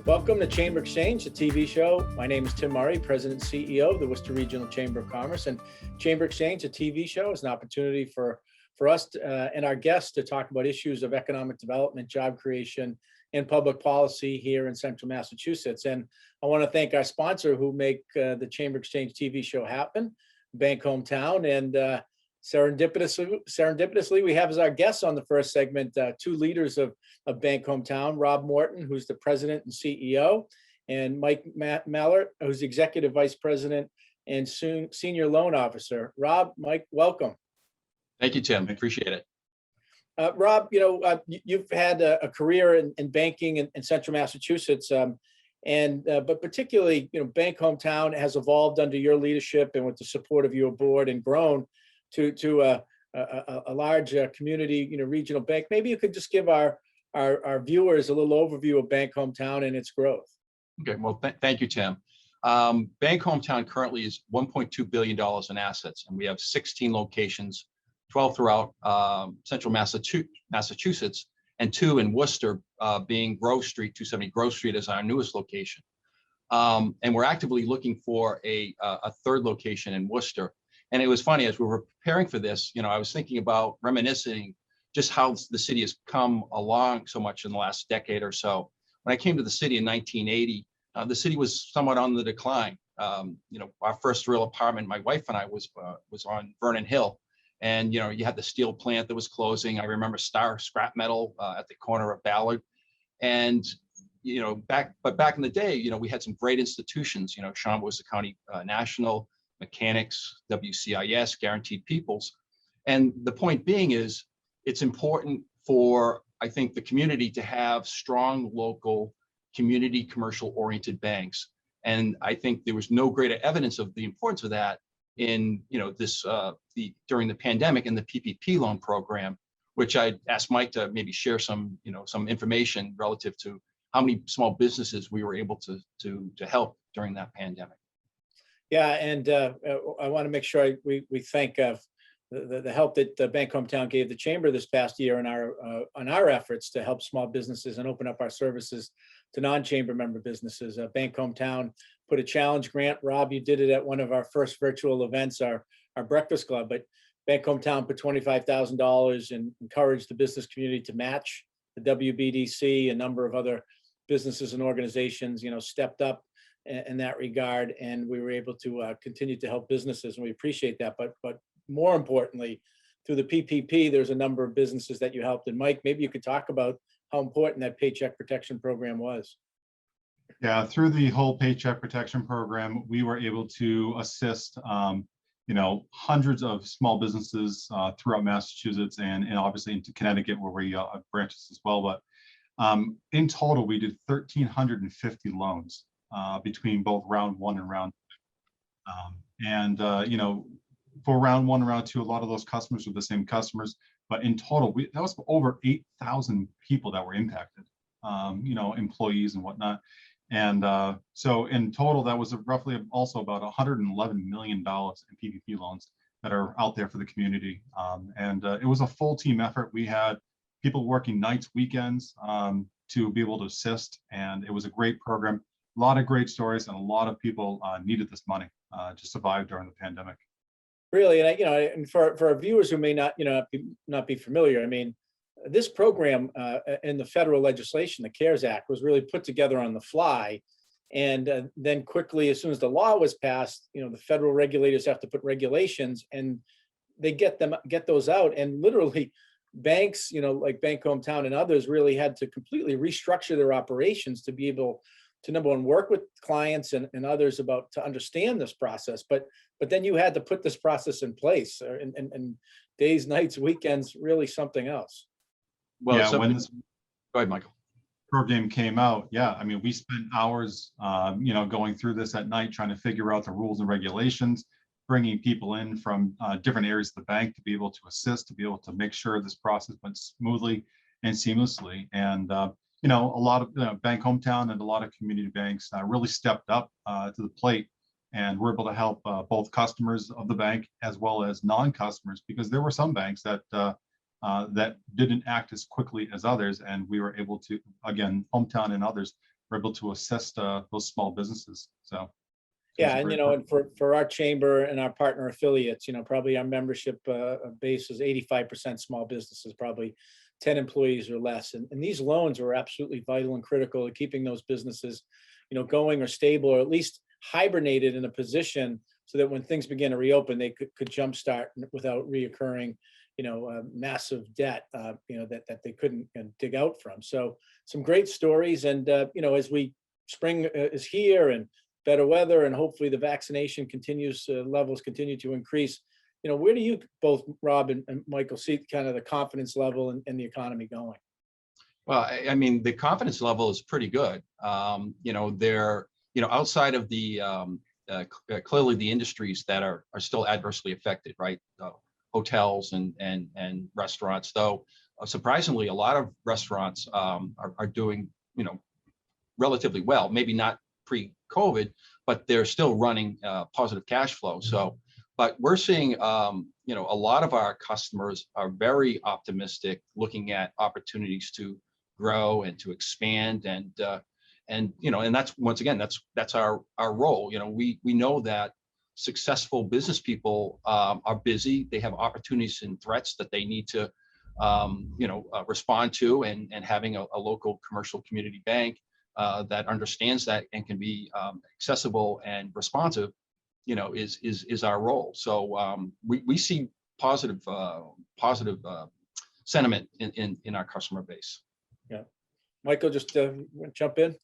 Welcome to Chamber Exchange, the TV show. My name is Tim Murray, President and CEO of the Worcester Regional Chamber of Commerce. And Chamber Exchange, a TV show, is an opportunity for us and our guests to talk about issues of economic development, job creation, and public policy here in Central Massachusetts. And I want to thank our sponsor who make the Chamber Exchange TV show happen, bankHometown. And serendipitously, we have as our guests on the first segment two leaders of bankHometown, Rob Morton, who's the president and CEO, and Mike Mahlert, who's the executive vice president and senior loan officer. Rob, Mike, welcome. Thank you, Tim. I appreciate it. Rob, you've had a career in banking in Central Massachusetts, but particularly, bankHometown has evolved under your leadership and with the support of your board and grown to a large community, regional bank. Maybe you could just give our viewers a little overview of bankHometown and its growth. Okay, well, thank you, Tim. bankHometown currently is $1.2 billion in assets, and we have 16 locations, 12 throughout Central Massachusetts, and 2 in Worcester, being Grove Street, 270 Grove Street is our newest location. And we're actively looking for a third location in Worcester. And it was funny, as we were preparing for this, I was thinking about reminiscing just how the city has come along so much in the last decade or so. When I came to the city in 1980, the city was somewhat on the decline. Our first real apartment, my wife and I, was on Vernon Hill. And, you had the steel plant that was closing. I remember Star Scrap Metal at the corner of Ballard. And, back in the day, we had some great institutions. Sean was the County National, Mechanics, WCIS, Guaranteed Peoples. And the point being is, it's important for, I think, the community to have strong local community commercial oriented banks. And I think there was no greater evidence of the importance of that in, during the pandemic and the PPP loan program, which I asked Mike to maybe share some information relative to how many small businesses we were able to help during that pandemic. Yeah, and I want to make sure we thank the help that bankHometown gave the chamber this past year on our efforts to help small businesses and open up our services to non-chamber member businesses. bankHometown put a challenge grant. Rob, you did it at one of our first virtual events, our Breakfast Club. But bankHometown put $25,000 and encouraged the business community to match. The WBDC, a number of other businesses and organizations, stepped up in that regard, and we were able to continue to help businesses, and we appreciate that. But more importantly, through the PPP, there's a number of businesses that you helped. And Mike, maybe you could talk about how important that Paycheck Protection Program was. Yeah, through the whole Paycheck Protection Program, we were able to assist, hundreds of small businesses throughout Massachusetts and obviously into Connecticut, where we have branches as well. But in total, we did 1,350 loans between both round 1 and round 2. For round 1 and round 2, a lot of those customers were the same customers, but in total, that was over 8,000 people that were impacted, employees and whatnot. And so in total, that was roughly also about $111 million in PPP loans that are out there for the community. It was a full team effort. We had people working nights, weekends to be able to assist, and it was a great program. A lot of great stories, and a lot of people needed this money to survive during the pandemic. Really, and and for our viewers who may not be familiar, this program in the federal legislation, the CARES Act, was really put together on the fly, and then quickly, as soon as the law was passed, the federal regulators have to put regulations, and they get those out, and literally, banks, like bankHometown and others, really had to completely restructure their operations to be able to, number one, work with clients and others to understand this process. But then you had to put this process in place, and days, nights, weekends, really something else. Well, yeah, when this go ahead, Michael. program came out, we spent hours, going through this at night, trying to figure out the rules and regulations, bringing people in from different areas of the bank to be able to assist, to be able to make sure this process went smoothly and seamlessly. And a lot of bankHometown and a lot of community banks really stepped up to the plate, and we're able to help both customers of the bank as well as non-customers, because there were some banks that that didn't act as quickly as others, and we were able to, again, Hometown and others, we're able to assist those small businesses. So. Yeah, and and for our chamber and our partner affiliates, probably our membership base is 85% small businesses, probably 10 employees or less. And these loans are absolutely vital and critical to keeping those businesses, going or stable, or at least hibernated in a position so that when things begin to reopen, they could jumpstart without reoccurring, massive debt, that they couldn't dig out from. So some great stories. And, as spring is here and better weather, and hopefully the vaccination levels continue to increase. Where do you both, Rob and Michael, see kind of the confidence level and the economy going? Well, I mean, the confidence level is pretty good. They're, outside of the clearly the industries that are still adversely affected, right? Hotels and restaurants, though, surprisingly, a lot of restaurants are doing, relatively well. Maybe not pre-COVID, but they're still running positive cash flow. So, but we're seeing, a lot of our customers are very optimistic, looking at opportunities to grow and to expand, and that's, once again, that's our role. We know that successful business people are busy. They have opportunities and threats that they need to, respond to, and having a local commercial community bank that understands that and can be accessible and responsive, is our role. So we see positive sentiment in our customer base. Yeah, Michael, just jump in.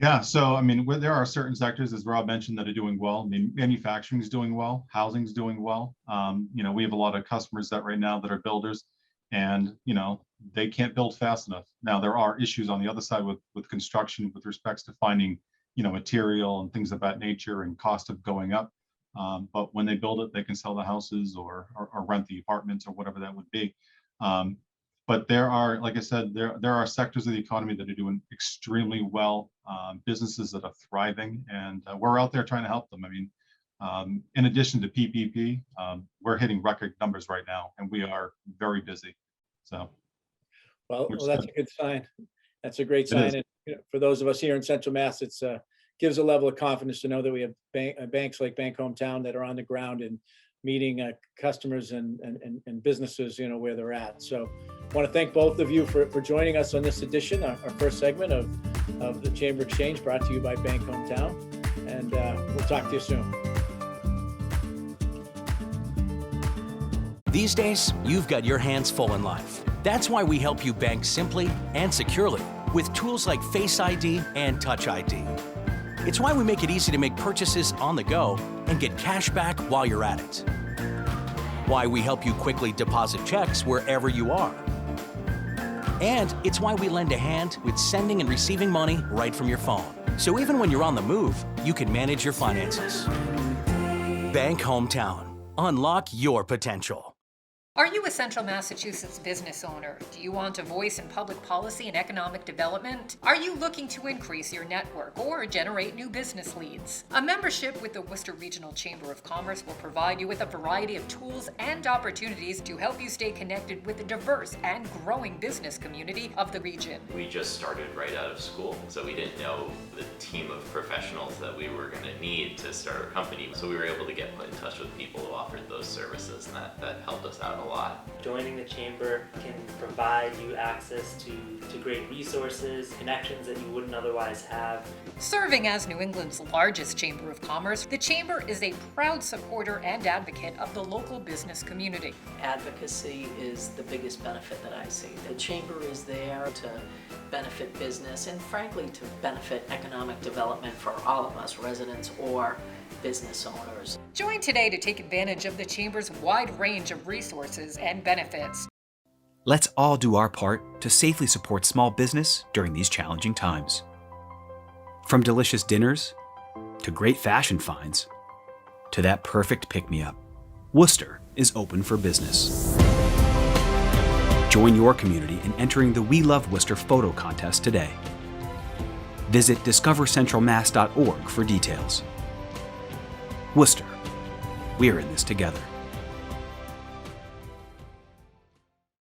Yeah, so I mean, there are certain sectors, as Rob mentioned, that are doing well. I mean, manufacturing is doing well, housing is doing well. We have a lot of customers that right now that are builders, and they can't build fast enough. Now there are issues on the other side with construction with respects to finding material and things of that nature, and cost of going up. But when they build it, they can sell the houses or rent the apartments or whatever that would be. But there are, like I said, there are sectors of the economy that are doing extremely well, businesses that are thriving, and we're out there trying to help them. I mean, in addition to PPP, we're hitting record numbers right now, and we are very busy. So, well, that's a good sign. That's a great sign. And for those of us here in Central Mass, it's gives a level of confidence to know that we have banks like bankHometown that are on the ground and meeting customers and businesses, where they're at. So I want to thank both of you for joining us on this edition, our first segment of the Chamber Exchange, brought to you by bankHometown. And we'll talk to you soon. These days, you've got your hands full in life. That's why we help you bank simply and securely with tools like Face ID and Touch ID. It's why we make it easy to make purchases on the go and get cash back while you're at it. Why we help you quickly deposit checks wherever you are. And it's why we lend a hand with sending and receiving money right from your phone. So even when you're on the move, you can manage your finances. bankHometown. Unlock your potential. Are you a Central Massachusetts business owner? Do you want a voice in public policy and economic development? Are you looking to increase your network or generate new business leads? A membership with the Worcester Regional Chamber of Commerce will provide you with a variety of tools and opportunities to help you stay connected with the diverse and growing business community of the region. We just started right out of school, so we didn't know the team of professionals that we were going to need to start our company. So we were able to get put in touch with people who offered those services, and that helped us out a lot. Joining the chamber can provide you access to great resources, connections that you wouldn't otherwise have. Serving as New England's largest chamber of commerce, the chamber is a proud supporter and advocate of the local business community. Advocacy is the biggest benefit that I see. The chamber is there to benefit business and frankly to benefit economic development for all of us, residents or business owners. Join today to take advantage of the Chamber's wide range of resources and benefits. Let's all do our part to safely support small business during these challenging times. From delicious dinners, to great fashion finds, to that perfect pick-me-up, Worcester is open for business. Join your community in entering the We Love Worcester photo contest today. Visit discovercentralmass.org for details. Worcester, we're in this together.